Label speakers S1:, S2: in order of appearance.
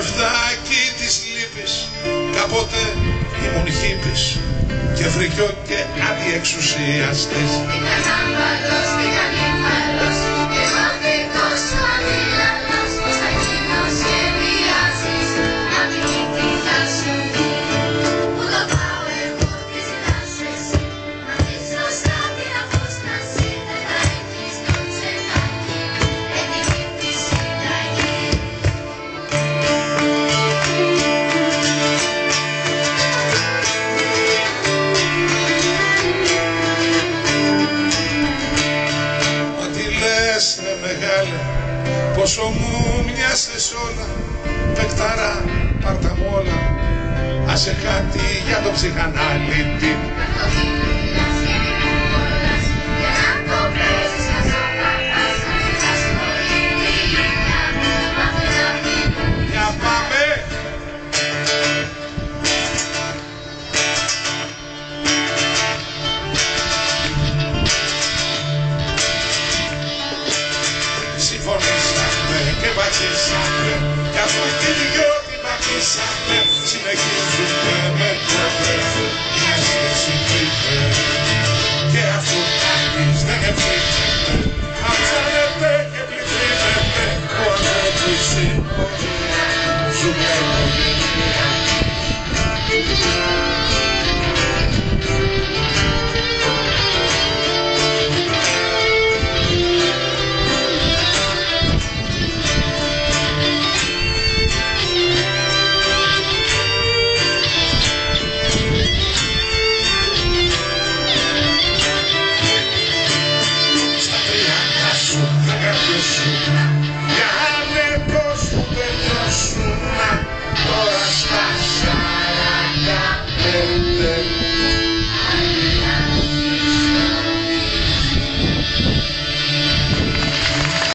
S1: ραβδάκι της λύπης. Κάποτε ήμουν χίπης και φρικιό και αντιεξουσιαστής.
S2: Ήταν άμπαλος, ήταν ύφαλος και εγώ δικός σου αντίλαλος. Πώς θα γίνω σχεδιάζεις να μην τι θα σου πει. Που το πάω εγώ τι ζητάς εσύ. Μα αφήσω στα την απόσταση. Δεν θα έχεις το τσεκάκι έτοιμη τη συνταγή.
S1: Μεγάλε, πόσο μου μοιάσες όλα. Παικτάρα, πάρτα μ' όλα. Άσε κάτι για το ψυχανάλυτη. Για πάμε. Συμφωνήσαμε και πατήσαμε, κι αφού και δυο την πατήσαμε, συνεχίζουμε.